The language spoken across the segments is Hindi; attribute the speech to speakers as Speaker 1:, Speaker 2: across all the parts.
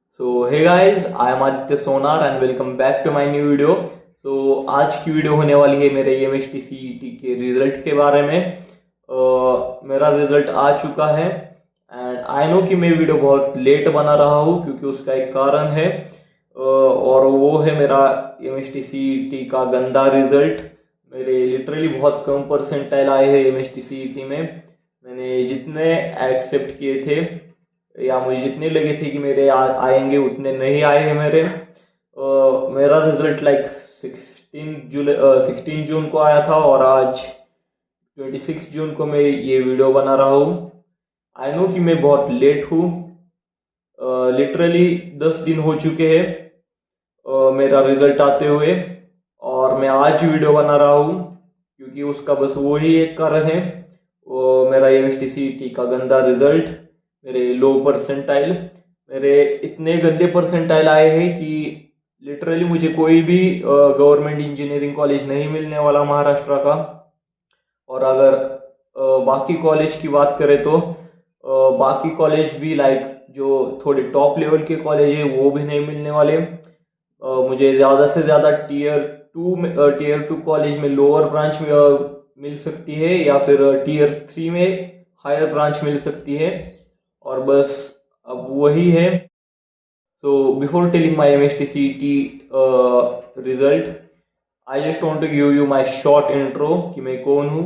Speaker 1: So hey guys, I am Aditya Sonar and welcome back to my new video. तो आज की वीडियो होने वाली है मेरे एमएसटी सीईटी के रिजल्ट के बारे में। मेरा रिजल्ट आ चुका है एंड आई नो कि मैं वीडियो बहुत लेट बना रहा हूँ क्योंकि उसका एक कारण है। और वो है मेरा एमएसटी सीईटी का गंदा रिजल्ट। मेरे लिटरली बहुत कम परसेंटाइल आए हैं एमएसटी सीईटी में। मैंने जितने एक्सेप्ट किए थे या मुझे जितने लगे थे कि मेरे आएंगे उतने नहीं आए हैं मेरे। मेरा रिजल्ट लाइक 16 जून को आया था और आज 26 जून को मैं ये वीडियो बना रहा हूँ। आई नो कि मैं बहुत लेट हूँ। लिटरली 10 दिन हो चुके हैं मेरा रिजल्ट आते हुए और मैं आज वीडियो बना रहा हूँ क्योंकि उसका बस वही एक कारण है, वो मेरा एमएसटी सीईटी का गंदा रिजल्ट, मेरे लो परसेंटाइल। मेरे इतने गंदे परसेंटाइल आए हैं कि लिटरली मुझे कोई भी गवर्नमेंट इंजीनियरिंग कॉलेज नहीं मिलने वाला महाराष्ट्र का। और अगर बाकी कॉलेज की बात करें तो बाकी कॉलेज भी लाइक जो थोड़े टॉप लेवल के कॉलेज है वो भी नहीं मिलने वाले। मुझे ज़्यादा से ज़्यादा टीयर 2 कॉलेज में लोअर ब्रांच में मिल सकती है या फिर टीयर 3 में हायर ब्रांच मिल सकती है और बस अब वही है। So before telling my MST CET result, I just want to give you my short intro कि मैं कौन हूँ।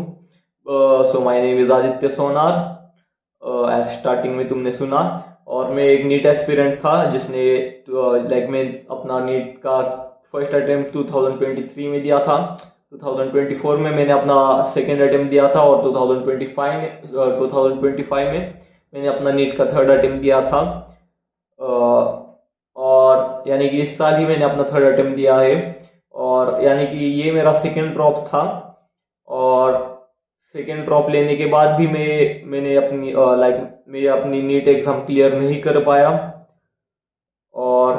Speaker 1: So my name is Aditya Sonar, as starting में तुमने सुना। और मैं एक नीट एस्पिरेंट था जिसने लाइक मैं अपना नीट का फर्स्ट अटेम्प्ट 2023 में दिया था। 2024 में मैंने अपना सेकेंड अटेम्प्ट दिया था और 2025 में मैंने अपना नीट का थर्ड अटेम्प्ट दिया था। और यानी कि इस साल ही मैंने अपना थर्ड अटेम्प्ट दिया है और यानी कि ये मेरा सेकेंड ड्रॉप था। और सेकेंड ड्रॉप लेने के बाद भी मैंने अपनी मैं अपनी नीट एग्ज़ाम क्लियर नहीं कर पाया। और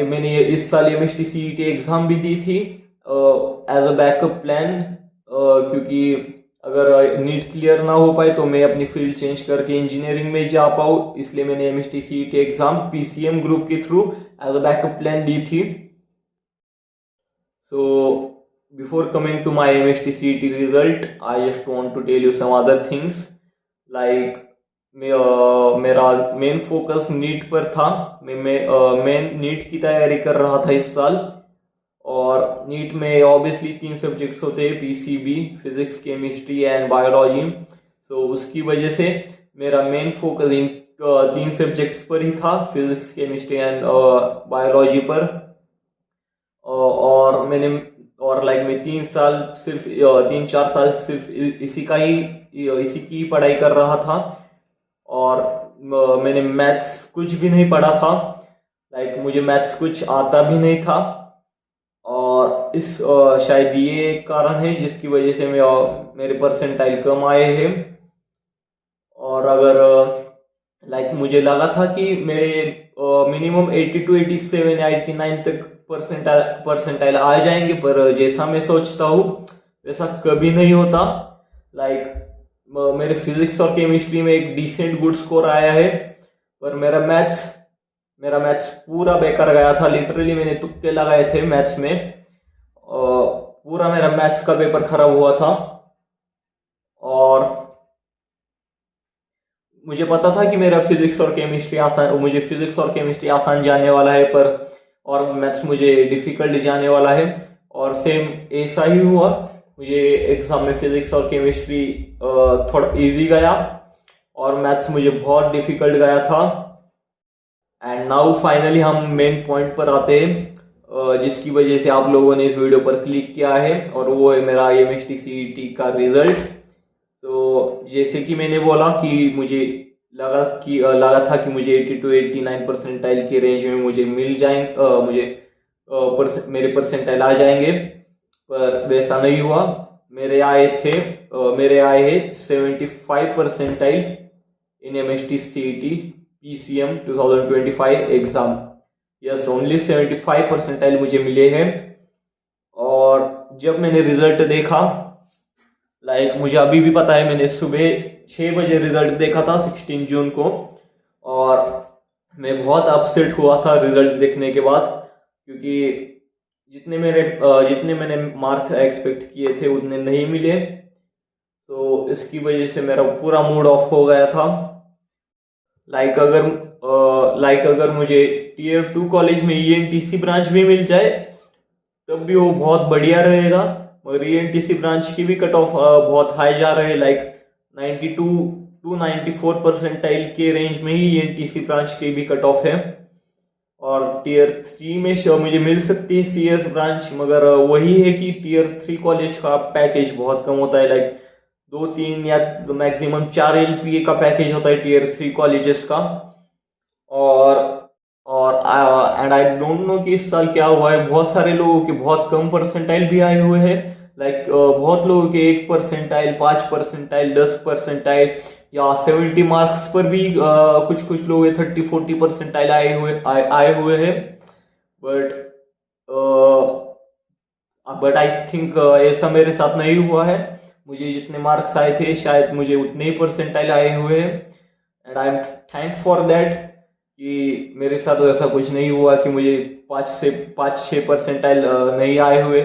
Speaker 1: मैंने इस साल एमएसटी सीईटी एग्ज़ाम भी दी थी एज अ बैकअप प्लान, क्योंकि अगर नीट क्लियर ना हो पाए तो मैं अपनी फील्ड चेंज करके इंजीनियरिंग में जा पाऊँ, इसलिए मैंने MST CET exam PCM group के through as a backup plan दी थी। So before coming to my MST CET result, I just want to tell you some other things. Like मेरा मेन फोकस नीट पर था। मैं नीट की तैयारी कर रहा था इस साल। और नीट में ऑब्वियसली 3 सब्जेक्ट्स होते हैं, PCB, physics, chemistry and biology. तो उसकी वजह से मेरा मेन फोकस इन 3 सब्जेक्ट्स पर ही था, फिजिक्स, केमिस्ट्री एंड बायोलॉजी पर। और मैं 3-4 साल सिर्फ इसी की पढ़ाई कर रहा था। और मैंने मैथ्स कुछ भी नहीं पढ़ा था। मुझे मैथ्स कुछ आता भी नहीं था। और शायद ये एक कारण है जिसकी वजह से मेरे परसेंटाइल कम आए हैं। और अगर मुझे लगा था कि मेरे मिनिमम 82, 87 या 89 तक परसेंटाइल आ जाएंगे, पर जैसा मैं सोचता हूँ वैसा कभी नहीं होता। मेरे फिजिक्स और केमिस्ट्री में एक डिसेंट गुड स्कोर आया है, पर मेरा मैथ्स पूरा बेकार गया था। लिटरली मैंने तुक्के लगाए थे मैथ्स में। पूरा मेरा मैथ्स का पेपर खराब हुआ था। और मुझे पता था कि मुझे फिजिक्स और केमिस्ट्री आसान जाने वाला है, पर और मैथ्स मुझे डिफिकल्ट जाने वाला है। और सेम ऐसा ही हुआ। मुझे एग्जाम में फिजिक्स और केमिस्ट्री थोड़ा इजी गया और मैथ्स मुझे बहुत डिफिकल्ट गया था। एंड नाउ फाइनली हम मेन पॉइंट पर आते हैं जिसकी वजह से आप लोगों ने इस वीडियो पर क्लिक किया है, और वो है मेरा एमएसटी सीईटी का रिजल्ट। तो जैसे कि मैंने बोला कि मुझे लगा था कि मुझे 80 to 89 परसेंटाइल के रेंज में मुझे मिल जाएंगे, मेरे परसेंटाइल आ जाएंगे, पर वैसा नहीं हुआ। मेरे आए हैं 75 परसेंटाइल इन MST CET PCM 2025 exam. Yes, only 75 percentile मुझे मिले हैं। और जब मैंने रिजल्ट देखा, मुझे अभी भी पता है, मैंने सुबह 6 बजे रिजल्ट देखा था 16 जून को। और मैं बहुत अपसेट हुआ था रिजल्ट देखने के बाद, क्योंकि जितने मैंने मार्क्स एक्सपेक्ट किए थे उतने नहीं मिले। तो इसकी वजह से मेरा पूरा मूड ऑफ हो गया था। लाइक अगर मुझे टियर 2 कॉलेज में ईएनटीसी ब्रांच भी मिल जाए तब भी वो बहुत बढ़िया रहेगा, मगर ईएनटीसी ब्रांच की भी कट ऑफ बहुत हाई जा रहे हैं, लाइक 92 टू 94 परसेंटाइल के रेंज में ही ईएनटीसी ब्रांच की भी कट ऑफ है। और टियर 3 में मुझे मिल सकती है सीएस ब्रांच, मगर वही है कि टियर 3 कॉलेज का पैकेज बहुत कम होता है, लाइक 2-3 या मैक्सिमम 4 एलपीए का पैकेज होता है टियर 3 कॉलेजेस का। और और एंड आई डोंट नो कि इस साल क्या हुआ है, बहुत सारे लोगों के बहुत कम परसेंटाइल भी आए हुए हैं, लाइक बहुत लोगों के 1 परसेंटाइल, 5 परसेंटाइल, 10 परसेंटाइल या 70 मार्क्स पर भी कुछ कुछ लोग 30-40 परसेंटाइल आए हुए हैं। बट बट आई थिंक ऐसा मेरे साथ नहीं हुआ है। मुझे जितने मार्क्स आए थे शायद मुझे उतने ही परसेंटाइल आए हुए हैं, and I am thank for that कि मेरे साथ तो ऐसा कुछ नहीं हुआ कि मुझे 5-6 परसेंटाइल नहीं आए हुए।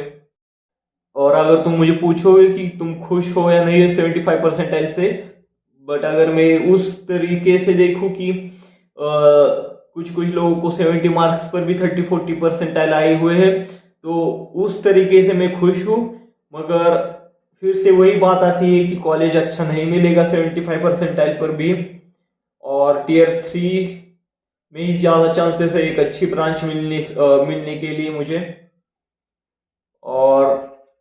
Speaker 1: और अगर तुम मुझे पूछोगे कि तुम खुश हो या नहीं 75 परसेंटाइल से, बट अगर मैं उस तरीके से देखूं कि कुछ कुछ लोगों को 70 मार्क्स पर भी 30-40 परसेंटाइल आए हुए हैं, तो उस तरीके से मैं खुश हूँ। मगर फिर से वही बात आती है कि कॉलेज अच्छा नहीं मिलेगा 75 परसेंटाइल पर भी, और टियर 3 में ही ज़्यादा चांसेस है एक अच्छी ब्रांच मिलने के लिए मुझे। और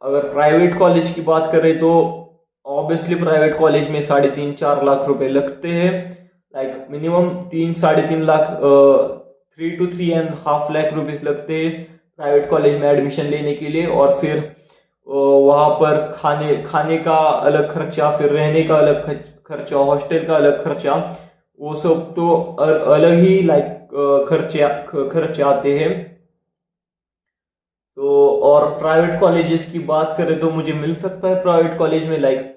Speaker 1: अगर प्राइवेट कॉलेज की बात करें तो ऑब्वियसली प्राइवेट कॉलेज में 3.5-4 लाख रुपए लगते हैं, like minimum 3-3.5 lakh, 3 to 3.5 lakh rupees लगते हैं प्राइवेट कॉलेज में एडमिशन लेने के लिए। और फिर वहाँ पर खाने का अलग खर्चा, फिर रहने का अलग खर्चा, हॉस्टल का अलग खर्चा, वो सब तो अलग ही लाइक खर्चे आते हैं। तो और प्राइवेट कॉलेजेस की बात करें तो मुझे मिल सकता है प्राइवेट कॉलेज में, लाइक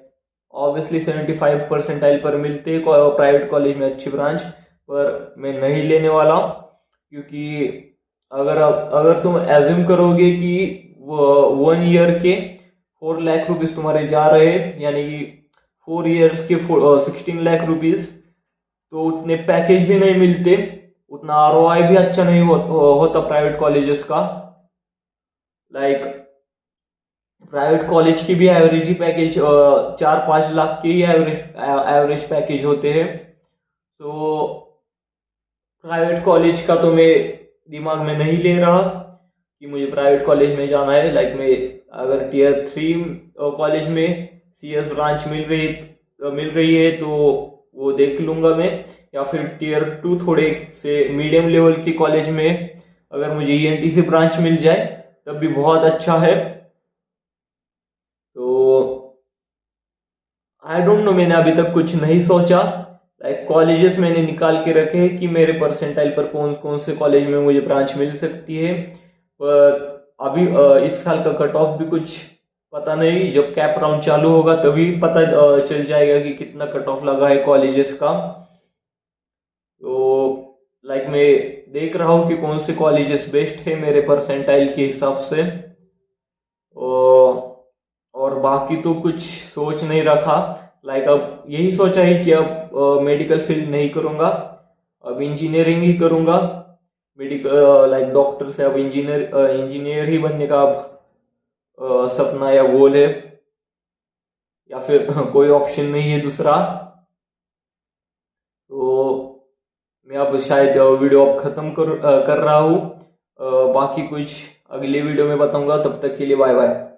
Speaker 1: ऑब्वियसली 75 परसेंटाइल पर मिलते हैं प्राइवेट कॉलेज में अच्छी ब्रांच, पर मैं नहीं लेने वाला। क्योंकि अगर तुम एज्यूम करोगे कि 1 ईयर के 4 लाख रुपीज तुम्हारे जा रहे हैं, यानी कि 4 ईयर्स के 16 लाख रुपीज, तो उतने पैकेज भी नहीं मिलते, उतना आरओआई भी अच्छा नहीं होता प्राइवेट कॉलेजेस का। लाइक प्राइवेट कॉलेज की भी एवरेज ही पैकेज 4-5 लाख के ही एवरेज पैकेज होते हैं। तो प्राइवेट कॉलेज का तो मैं दिमाग में नहीं ले रहा कि मुझे प्राइवेट कॉलेज में जाना है। लाइक मैं अगर टियर 3 कॉलेज में सीएस ब्रांच मिल रही है तो वो देख लूंगा मैं, या फिर टियर 2 थोड़े से मीडियम लेवल के कॉलेज में अगर मुझे ईएनटीसी ब्रांच मिल जाए तब भी बहुत अच्छा है। तो आई डोंट नो, मैंने अभी तक कुछ नहीं सोचा। लाइक कॉलेजेस मैंने निकाल के रखे हैं कि मेरे परसेंटाइल पर कौन कौन से कॉलेज में मुझे ब्रांच मिल सकती है, पर अभी इस साल का कट ऑफ भी कुछ पता नहीं। जब कैप राउंड चालू होगा तभी पता चल जाएगा कि कितना कट ऑफ लगा है कॉलेजेस का। तो लाइक मैं देख रहा हूँ कि कौन से कॉलेजेस बेस्ट है मेरे परसेंटाइल के हिसाब से, और बाकी तो कुछ सोच नहीं रखा। लाइक अब यही सोचा है कि अब मेडिकल फील्ड नहीं करूँगा, अब इंजीनियरिंग ही करूँगा। मेडिकल लाइक डॉक्टर से अब इंजीनियर ही बनने का अब सपना या गोल है, या फिर कोई ऑप्शन नहीं है दूसरा। तो मैं अब शायद वीडियो अब खत्म कर रहा हूँ। बाकी कुछ अगले वीडियो में बताऊंगा, तब तक के लिए बाय बाय।